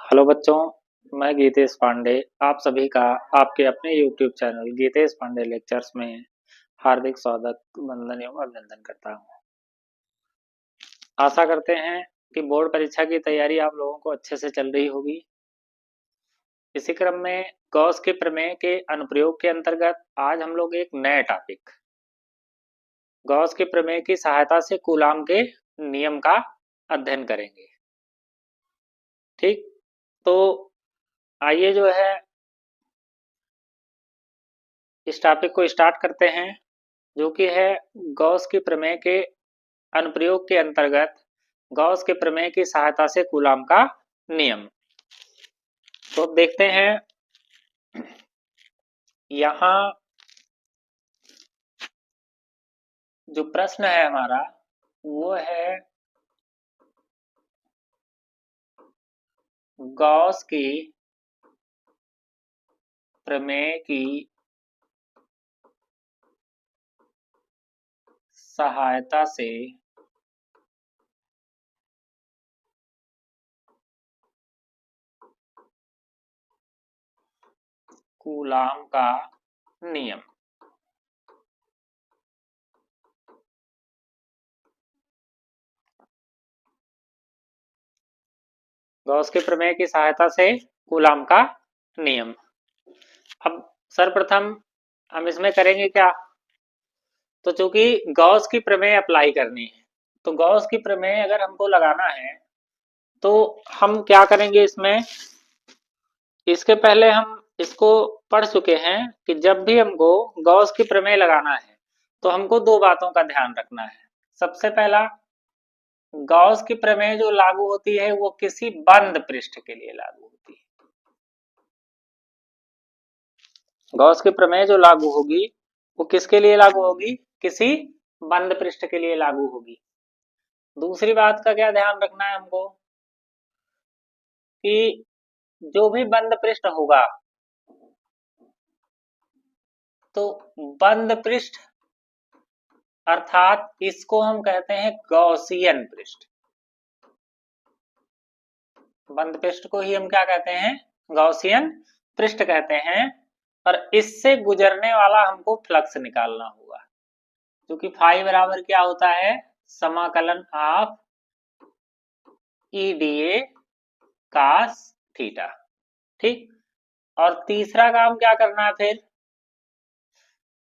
Hello बच्चों, मैं गीतेश पांडे आप सभी का आपके अपने YouTube channel Gitesh Pandey lectures में हार्दिक स्वागत, वंदन एवं अभिनंदन करता हूँ। आशा करते हैं कि बोर्ड परीक्षा की तैयारी आप लोगों को अच्छे से चल रही होगी। इसी क्रम में गॉस के प्रमेय के अनुप्रयोग के अंतर्गत आज हम लोग एक नए टॉपिक गॉस के प्रमेय की सहायता से कूलाम के नियम का अध्ययन करेंगे। ठीक, तो आइए जो है इस टॉपिक को स्टार्ट करते हैं, जो कि है गॉस के प्रमेय के अनुप्रयोग के अंतर्गत गॉस के प्रमेय की सहायता से कूलाम का नियम। तो देखते हैं, यहाँ जो प्रश्न है हमारा वो है गॉस की प्रमेय की सहायता से कूलाम का नियम। गॉस के प्रमेय की सहायता से कूलाम का नियम। अब सर्वप्रथम हम इसमें करेंगे क्या, तो चूंकि गॉस की प्रमेय अप्लाई करनी है, तो गॉस की प्रमेय अगर हमको लगाना है तो हम क्या करेंगे इसमें, इसके पहले हम इसको पढ़ चुके हैं कि जब भी हमको गॉस की प्रमेय लगाना है तो हमको दो बातों का ध्यान रखना है। सबसे पहला, गॉस की प्रमेय जो लागू होती है वो किसी बंद पृष्ठ के लिए लागू होती है। गॉस की प्रमेय जो लागू होगी वो किसके लिए लागू होगी, किसी बंद पृष्ठ के लिए लागू होगी। दूसरी बात का क्या ध्यान रखना है हमको, कि जो भी बंद पृष्ठ होगा तो बंद पृष्ठ अर्थात इसको हम कहते हैं गॉसियन पृष्ठ। बंद पृष्ठ को ही हम क्या कहते हैं, गॉसियन पृष्ठ कहते हैं। और इससे गुजरने वाला हमको फ्लक्स निकालना होगा, क्योंकि फाई बराबर क्या होता है, समाकलन ऑफ ईडीए कास थीटा। ठीक, और तीसरा काम क्या करना है, फिर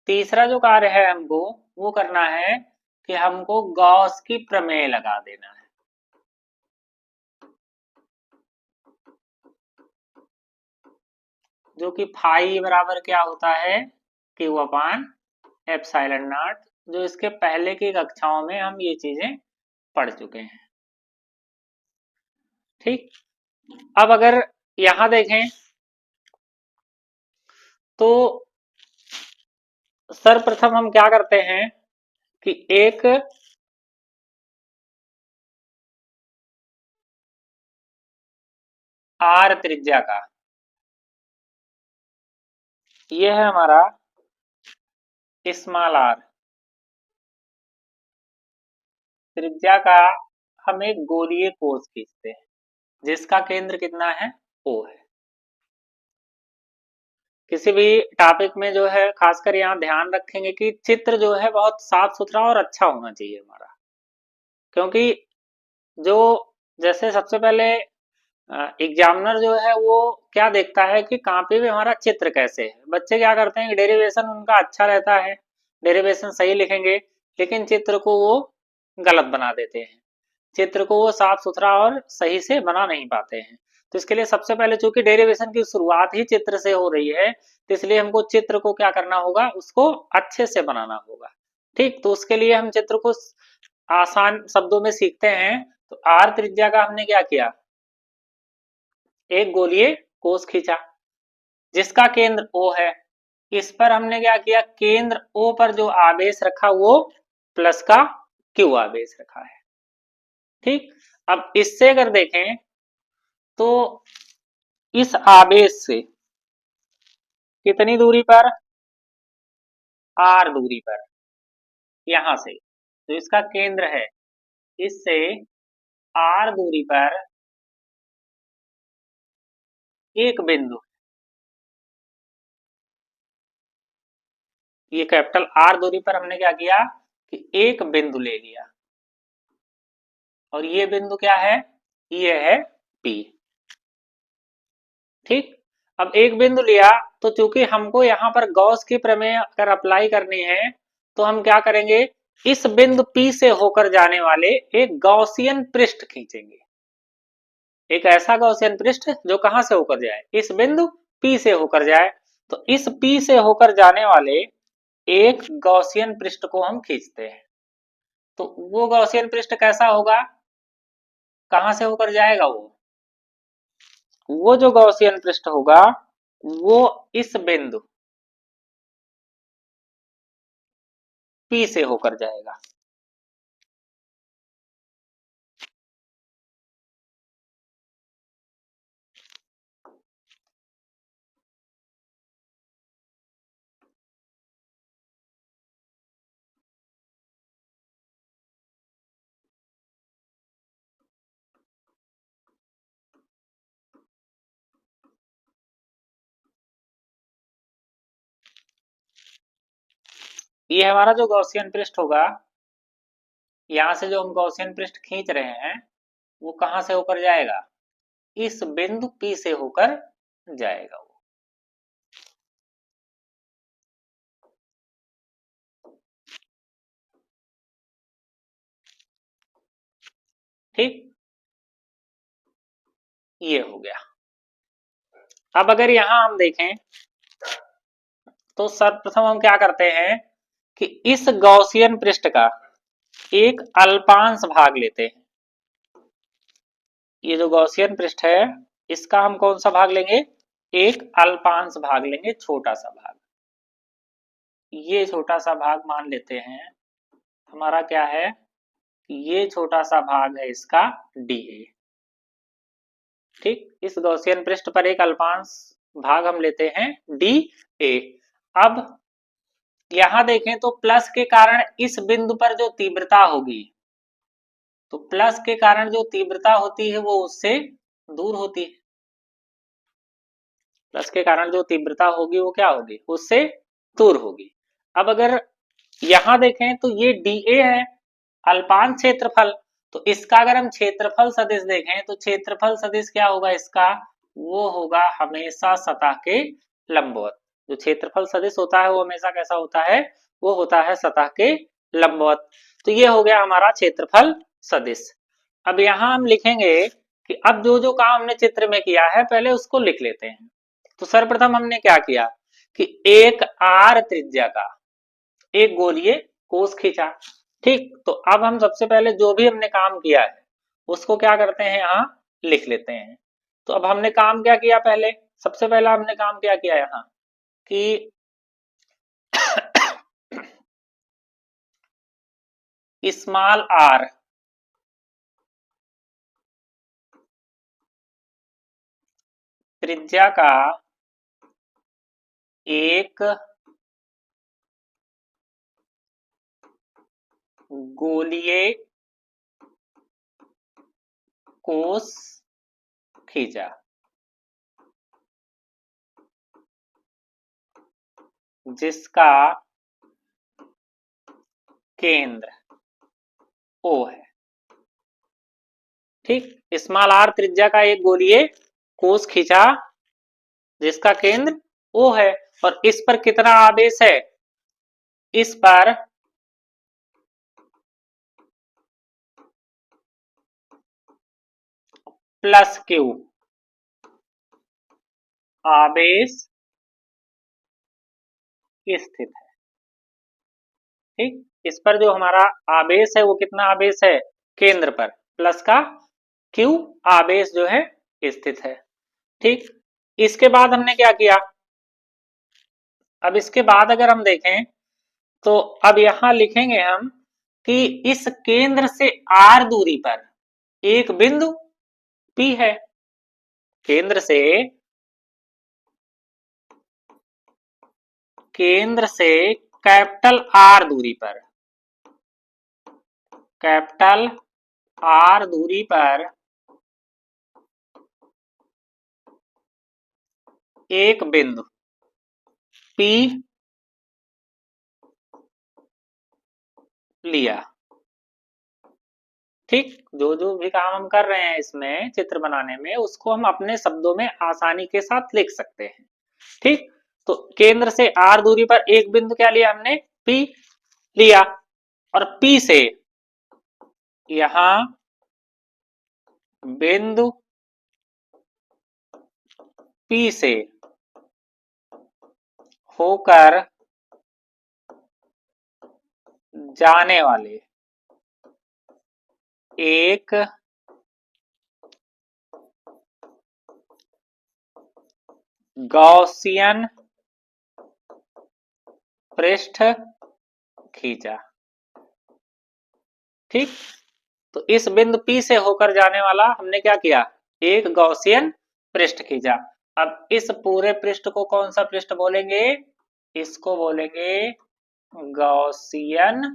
तीसरा जो कार्य है हमको वो करना है कि हमको गॉस की प्रमेय लगा देना है। जो कि फाई बराबर क्या होता है, क्यू अपान एप्सिलॉन नॉट। जो इसके पहले की कक्षाओं में हम ये चीजें पढ़ चुके हैं। ठीक, अब अगर यहां देखें तो सर्वप्रथम हम क्या करते हैं कि एक आर त्रिज्या का, ये है हमारा स्मॉल आर त्रिज्या का, हम एक गोलीय कोष खींचते हैं जिसका केंद्र कितना है, ओ है। किसी भी टॉपिक में जो है खासकर यहाँ ध्यान रखेंगे कि चित्र जो है बहुत साफ सुथरा और अच्छा होना चाहिए हमारा, क्योंकि जो जैसे सबसे पहले एग्जामिनर जो है वो क्या देखता है कि कॉपी में हमारा चित्र कैसे है। बच्चे क्या करते हैं, डेरिवेशन उनका अच्छा रहता है, डेरिवेशन सही लिखेंगे, लेकिन चित्र को वो गलत बना देते हैं, चित्र को वो साफ सुथरा और सही से बना नहीं पाते हैं। तो इसके लिए सबसे पहले चूंकि डेरिवेशन की शुरुआत ही चित्र से हो रही है, तो इसलिए हमको चित्र को क्या करना होगा, उसको अच्छे से बनाना होगा। ठीक, तो उसके लिए हम चित्र को आसान शब्दों में सीखते हैं। तो आर त्रिज्या का हमने क्या किया, एक गोलीय कोष खींचा जिसका केंद्र O है। इस पर हमने क्या किया, केंद्र O पर जो आवेश रखा वो प्लस का Q आवेश रखा है। ठीक, अब इससे अगर देखें तो इस आवेश से कितनी दूरी पर, R दूरी पर, यहां से जो इसका केंद्र है इससे R दूरी पर एक बिंदु, ये कैपिटल आर दूरी पर हमने क्या किया कि एक बिंदु ले लिया, और ये बिंदु क्या है, ये है पी। ठीक, अब एक बिंदु लिया, तो चूंकि हमको यहाँ पर गॉस की प्रमेय अगर अप्लाई करनी है, तो हम क्या करेंगे, इस बिंदु P से होकर जाने वाले एक गॉसियन पृष्ठ खींचेंगे, एक ऐसा गॉसियन पृष्ठ जो कहां से होकर जाए, इस बिंदु P से होकर जाए। तो इस P से होकर जाने वाले एक गॉसियन पृष्ठ को हम खींचते हैं। तो वो गॉसियन पृष्ठ कैसा होगा, कहां से होकर जाएगा, वो जो गॉसियन पृष्ठ होगा वो इस बिंदु P से होकर जाएगा। ये हमारा जो गॉसियन पृष्ठ होगा, यहां से जो हम गॉसियन पृष्ठ खींच रहे हैं वो कहां से होकर जाएगा, इस बिंदु P से होकर जाएगा वो। ठीक, ये हो गया। अब अगर यहां हम देखें तो सर्वप्रथम हम क्या करते हैं कि इस गॉसियन पृष्ठ का एक अल्पांश भाग लेते हैं। ये जो गॉसियन पृष्ठ है इसका हम कौन सा भाग लेंगे, एक अल्पांश भाग लेंगे, छोटा सा भाग। ये छोटा सा भाग मान लेते हैं हमारा क्या है, ये छोटा सा भाग है इसका dA। ठीक, इस गॉसियन पृष्ठ पर एक अल्पांश भाग हम लेते हैं dA। अब यहां देखें तो प्लस के कारण इस बिंदु पर जो तीव्रता होगी, तो प्लस के कारण जो तीव्रता होती है वो उससे दूर होती है। प्लस के कारण जो तीव्रता होगी वो क्या होगी, उससे दूर होगी। अब अगर यहां देखें तो ये dA है अल्पांश क्षेत्रफल, तो इसका अगर हम क्षेत्रफल सदिश देखें तो क्षेत्रफल सदिश क्या होगा इसका, वो होगा हमेशा सतह के लंबवत। जो क्षेत्रफल सदिश होता है वो हमेशा कैसा होता है, वो होता है सतह के लंबवत। तो ये हो गया हमारा क्षेत्रफल सदिश। अब यहां हम लिखेंगे कि अब जो जो काम हमने चित्र में किया है पहले उसको लिख लेते हैं। तो सर्वप्रथम हमने क्या किया कि एक आर त्रिज्या का एक गोलीय कोष खींचा। ठीक, तो अब हम सबसे पहले जो भी हमने काम किया है उसको क्या करते हैं, यहाँ लिख लेते हैं। तो अब हमने काम क्या किया, पहले सबसे पहला हमने काम क्या किया यहाँ कि स्मॉल आर त्रिज्या का एक गोलीय कोष खींचा, जिसका केंद्र O है। ठीक, स्मॉल आर त्रिज्या का एक गोलीय कोष खींचा जिसका केंद्र O है, और इस पर कितना आवेश है, इस पर प्लस Q आवेश स्थित है। ठीक, इस पर जो हमारा आवेश है वो कितना आवेश है, केंद्र पर प्लस का Q आवेश जो है स्थित है। ठीक, इसके बाद हमने क्या किया, अब इसके बाद अगर हम देखें तो अब यहां लिखेंगे हम कि इस केंद्र से R दूरी पर एक बिंदु P है। केंद्र से कैपिटल R दूरी पर, कैपिटल R दूरी पर एक बिंदु P लिया, ठीक। जो जो भी काम हम कर रहे हैं इसमें चित्र बनाने में, उसको हम अपने शब्दों में आसानी के साथ लिख सकते हैं, ठीक। तो केंद्र से r दूरी पर एक बिंदु क्या लिया हमने, P लिया, और P से यहां बिंदु P से होकर जाने वाले एक गॉसियन पृष्ठ खींचा, ठीक। तो इस बिंदु P से होकर जाने वाला हमने क्या किया, एक गॉसियन पृष्ठ खींचा। अब इस पूरे पृष्ठ को कौन सा पृष्ठ बोलेंगे, इसको बोलेंगे गॉसियन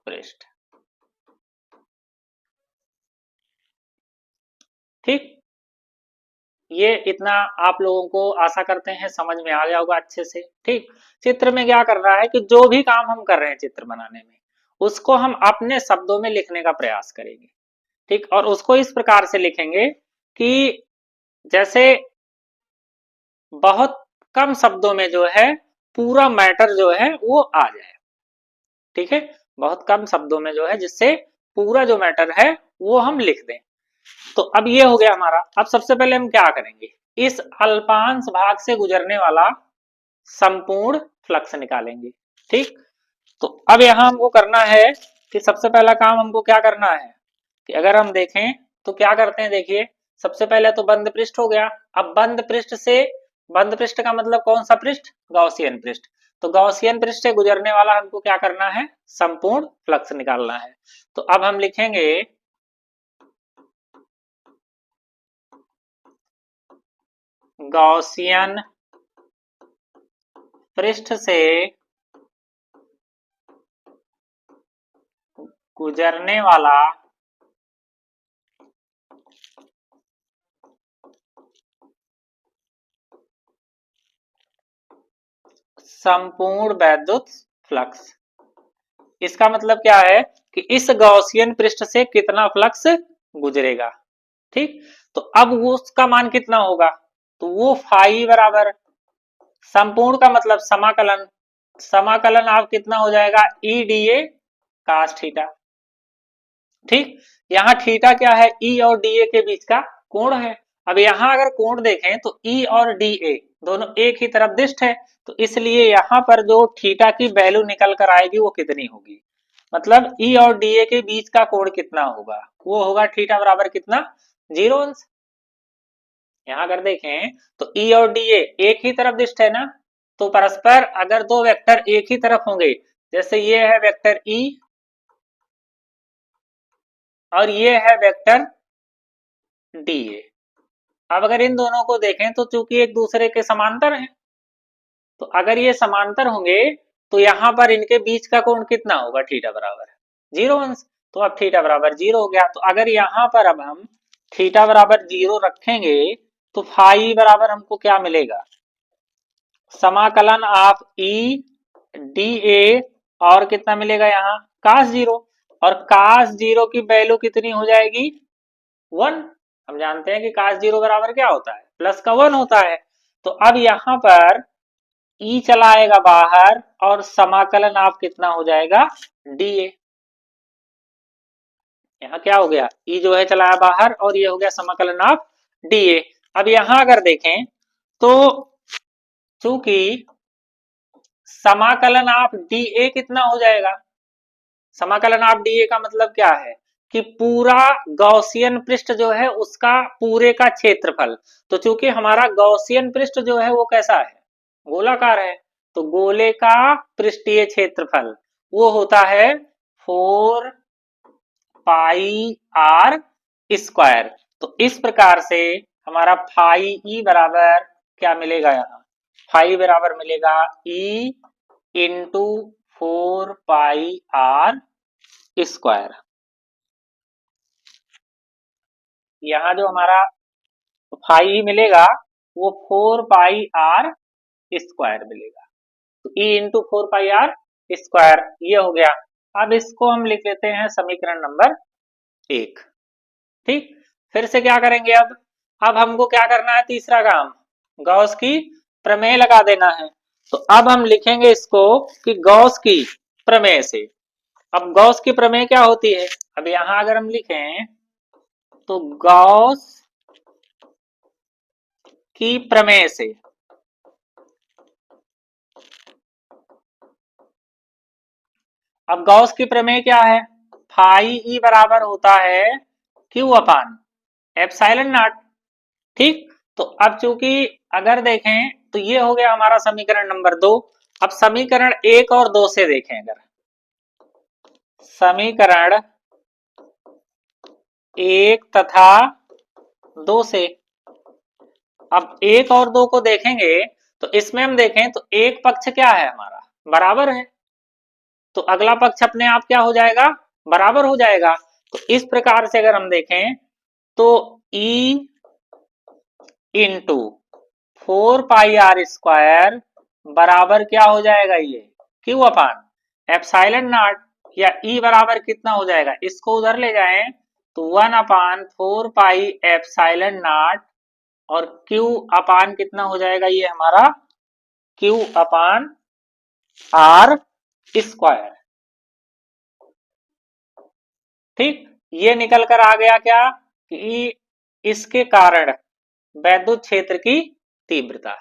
पृष्ठ, ठीक। ये इतना आप लोगों को आशा करते हैं समझ में आ गया होगा अच्छे से, ठीक। चित्र में क्या कर रहा है कि जो भी काम हम कर रहे हैं चित्र बनाने में, उसको हम अपने शब्दों में लिखने का प्रयास करेंगे, ठीक। और उसको इस प्रकार से लिखेंगे कि जैसे बहुत कम शब्दों में जो है पूरा मैटर जो है वो आ जाए, ठीक है। बहुत कम शब्दों में जो है जिससे पूरा जो मैटर है वो हम लिख दें। तो अब ये हो गया हमारा। अब सबसे पहले हम क्या करेंगे, इस अल्पांश भाग से गुजरने वाला संपूर्ण फ्लक्स निकालेंगे, ठीक। तो अब यहां हमको करना है कि सबसे पहला काम हमको क्या करना है कि अगर हम देखें तो क्या करते हैं, देखिए सबसे पहले तो बंद पृष्ठ हो गया। अब बंद पृष्ठ से, बंद पृष्ठ का मतलब कौन सा पृष्ठ, गॉसियन पृष्ठ। तो गॉसियन पृष्ठ से गुजरने वाला हमको क्या करना है, संपूर्ण फ्लक्स निकालना है। तो अब हम लिखेंगे गॉसियन पृष्ठ से गुजरने वाला संपूर्ण वैद्युत फ्लक्स। इसका मतलब क्या है कि इस गॉसियन पृष्ठ से कितना फ्लक्स गुजरेगा, ठीक। तो अब वो उसका मान कितना होगा, तो वो फाई बराबर संपूर्ण का मतलब समाकलन, समाकलन आप कितना हो जाएगा, E D A cos theta, ठीक। यहाँ थीटा क्या है, ई और डी ए के बीच का कोण है। अब यहाँ अगर कोण देखें तो ई और डी ए दोनों एक ही तरफ दिष्ट है, तो इसलिए यहाँ पर जो थीटा की वैल्यू निकल कर आएगी वो कितनी होगी, मतलब ई और डी ए के बीच का कोण कितना होगा, वो होगा थीटा बराबर कितना, 0 अंश। यहाँ अगर देखें तो ई और डी ए एक ही तरफ दिष्ट है ना, तो परस्पर अगर दो वेक्टर एक ही तरफ होंगे, जैसे ये है वेक्टर ई और ये है वेक्टर डी ए। अब अगर इन दोनों को देखें तो चूंकि एक दूसरे के समांतर हैं, तो अगर ये समांतर होंगे तो यहाँ पर इनके बीच का कोण कितना होगा, थीटा बराबर 0 अंश। तो अब थीटा बराबर 0 हो गया। तो अगर यहाँ पर अब हम थीटा बराबर 0 रखेंगे तो फाई बराबर हमको क्या मिलेगा, समाकलन आप ई डी ए और कितना मिलेगा यहाँ कास 0, और कास 0 की वैल्यू कितनी हो जाएगी, 1। हम जानते हैं कि कास 0 बराबर क्या होता है, प्लस का 1 होता है। तो अब यहाँ पर ई चला आएगा बाहर और समाकलन आप कितना हो जाएगा, डी ए। यहाँ क्या हो गया, ई जो है चलाया बाहर और ये हो गया समाकलन आप डी ए। अब यहाँ अगर देखें तो चूंकि समाकलन आप डी ए कितना हो जाएगा, समाकलन आप डी ए का मतलब क्या है कि पूरा गॉसियन पृष्ठ जो है उसका पूरे का क्षेत्रफल। तो चूंकि हमारा गॉसियन पृष्ठ जो है वो कैसा है, गोलाकार है, तो गोले का पृष्ठीय क्षेत्रफल वो होता है 4 पाई आर स्क्वायर। तो इस प्रकार से हमारा फाई ई बराबर क्या मिलेगा, यहाँ फाई बराबर मिलेगा E into 4 pi r square. यहाँ जो हमारा फाई मिलेगा वो 4πr² मिलेगा। तो E इंटू 4πr², ये हो गया। अब इसको हम लिख लेते हैं समीकरण नंबर 1। ठीक, फिर से क्या करेंगे अब हमको क्या करना है, तीसरा काम, गॉस की प्रमेय लगा देना है। तो अब हम लिखेंगे इसको कि गॉस की प्रमेय से। अब गॉस की प्रमेय क्या होती है, अब यहां अगर हम लिखें तो गॉस की प्रमेय से, अब गॉस की प्रमेय क्या है, फाई ई बराबर होता है क्यू अपान एप्सिलॉन नॉट। ठीक, तो अब चूंकि अगर देखें तो ये हो गया हमारा समीकरण नंबर 2। अब समीकरण 1 और 2 से देखें, अगर समीकरण 1 तथा 2 से, अब 1 और 2 को देखेंगे तो इसमें हम देखें तो एक पक्ष क्या है हमारा, बराबर है, तो अगला पक्ष अपने आप क्या हो जाएगा, बराबर हो जाएगा। तो इस प्रकार से अगर हम देखें तो E इंटू 4πr² बराबर क्या हो जाएगा, ये क्यू अपान एप्सिलॉन नॉट, या E बराबर कितना हो जाएगा, इसको उधर ले जाएं तो 1/4π एप्सिलॉन नॉट, और Q अपान कितना हो जाएगा, ये हमारा Q अपान r²। ठीक, ये निकल कर आ गया क्या कि इसके कारण वैद्युत क्षेत्र की तीव्रता।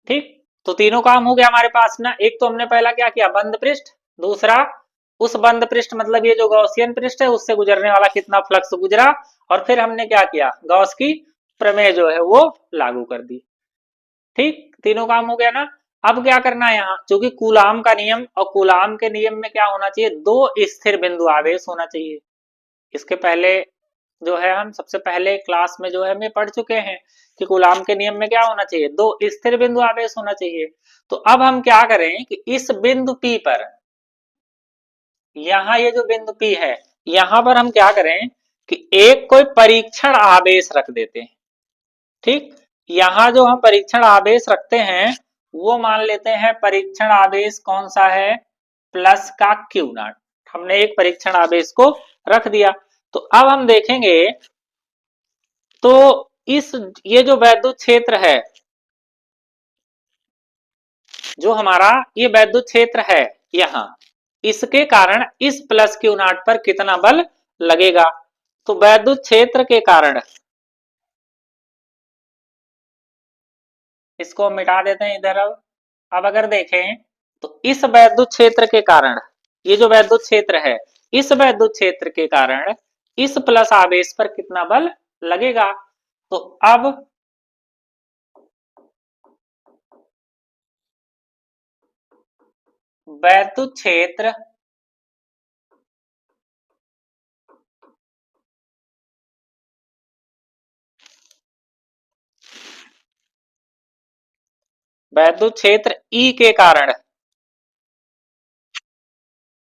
ठीक, तो तीनों काम हो गया हमारे पास ना। एक तो हमने पहला क्या किया, बंद पृष्ठ, दूसरा उस बंद पृष्ठ मतलब ये जो गॉसियन पृष्ठ है उससे गुजरने वाला कितना फ्लक्स गुजरा, और फिर हमने क्या किया, गॉस की प्रमेय जो है वो लागू कर दी। ठीक, तीनों काम हो गया ना। अब क्या करना है, यहाँ क्योंकि कूलाम का नियम, और कूलाम के नियम में क्या होना चाहिए, दो स्थिर बिंदु आवेश होना चाहिए। इसके पहले जो है हम सबसे पहले क्लास में जो है हम ये पढ़ चुके हैं कि कूलाम के नियम में क्या होना चाहिए, दो स्थिर बिंदु आवेश होना चाहिए। तो अब हम क्या करें कि इस बिंदु P पर, यहाँ ये जो बिंदु P है, यहाँ पर हम क्या करें कि एक कोई परीक्षण आवेश रख देते हैं। ठीक, यहाँ जो हम परीक्षण आवेश रखते हैं वो मान लेते हैं परीक्षण आवेश कौन सा है, प्लस का Q0। हमने एक परीक्षण आवेश को रख दिया। तो अब हम देखेंगे तो इस ये जो वैद्युत क्षेत्र है, जो हमारा ये वैद्युत क्षेत्र है यहाँ, इसके कारण इस प्लस Q0 पर कितना बल लगेगा। तो वैद्युत क्षेत्र के कारण, इसको मिटा देते हैं इधर। अब अगर देखें तो इस वैद्युत क्षेत्र के कारण, ये जो वैद्युत क्षेत्र है, इस वैद्युत क्षेत्र के कारण इस प्लस आवेश पर कितना बल लगेगा। तो अब वैद्युत क्षेत्र वैद्युत क्षेत्र E के कारण,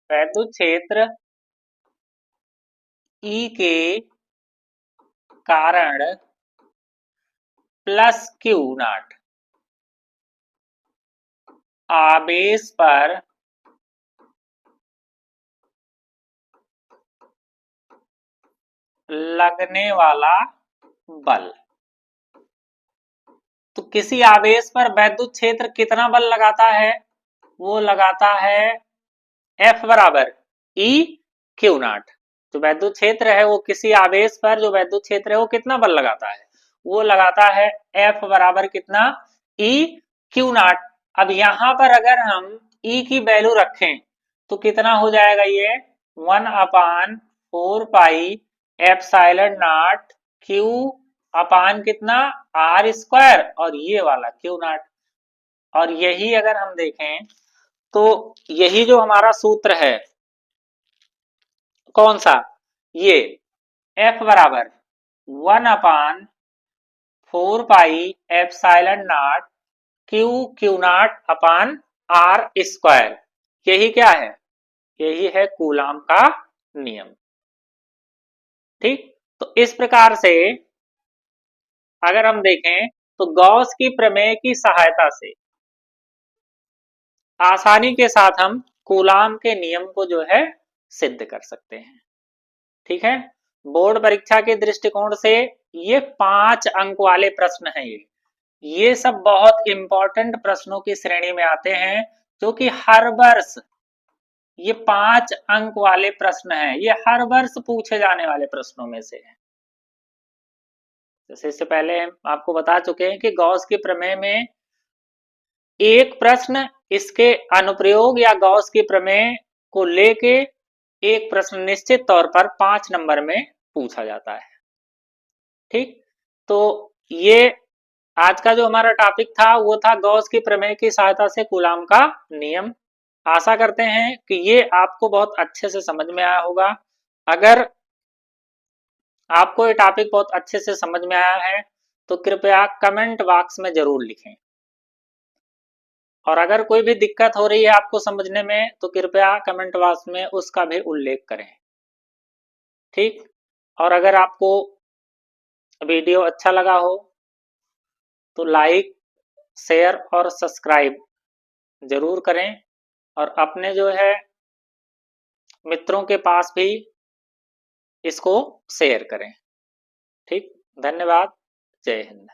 वैद्युत क्षेत्र E के कारण प्लस Q0 आवेश पर लगने वाला बल। तो किसी आवेश पर वैद्युत क्षेत्र कितना बल लगाता है, वो लगाता है F बराबर E/Q0। जो वैद्युत क्षेत्र है वो किसी आवेश पर, जो वैद्युत क्षेत्र है वो कितना बल लगाता है, वो लगाता है F बराबर कितना, E/Q0। अब यहां पर अगर हम E की वैल्यू रखें तो कितना हो जाएगा, ये 1/4πε0 Q अपान कितना, r², और ये वाला Q0। और यही अगर हम देखें तो यही जो हमारा सूत्र है, कौन सा, ये F बराबर 1/4πε0 Q0 अपान r², यही क्या है, यही है कूलाम का नियम। ठीक, तो इस प्रकार से अगर हम देखें तो गॉस की प्रमेय की सहायता से आसानी के साथ हम कूलाम के नियम को जो है सिद्ध कर सकते हैं। ठीक है, बोर्ड परीक्षा के दृष्टिकोण से ये 5 अंक वाले प्रश्न हैं। ये सब बहुत इंपॉर्टेंट प्रश्नों की श्रेणी में आते हैं, जो कि हर वर्ष ये 5 अंक वाले प्रश्न हैं। ये हर वर्ष पूछे जाने वाले प्रश्नों में से हैं। जैसे इससे पहले हम आपको बता चुके हैं कि गॉस की प्रमेय में एक प्रश्न इसके अनुप्रयोग या गॉस की प्रमेय को लेके एक प्रश्न निश्चित तौर पर 5 नंबर में पूछा जाता है। ठीक, तो ये आज का जो हमारा टॉपिक था वो था गॉस की प्रमेय की सहायता से कूलाम का नियम। आशा करते हैं कि ये आपको बहुत अच्छे से समझ में आया होगा। अगर आपको ये टॉपिक बहुत अच्छे से समझ में आया है तो कृपया कमेंट बॉक्स में जरूर लिखें, और अगर कोई भी दिक्कत हो रही है आपको समझने में तो कृपया कमेंट बॉक्स में उसका भी उल्लेख करें। ठीक, और अगर आपको वीडियो अच्छा लगा हो तो लाइक, शेयर और सब्सक्राइब जरूर करें, और अपने जो है मित्रों के पास भी इसको शेयर करें। ठीक, धन्यवाद। जय हिंद।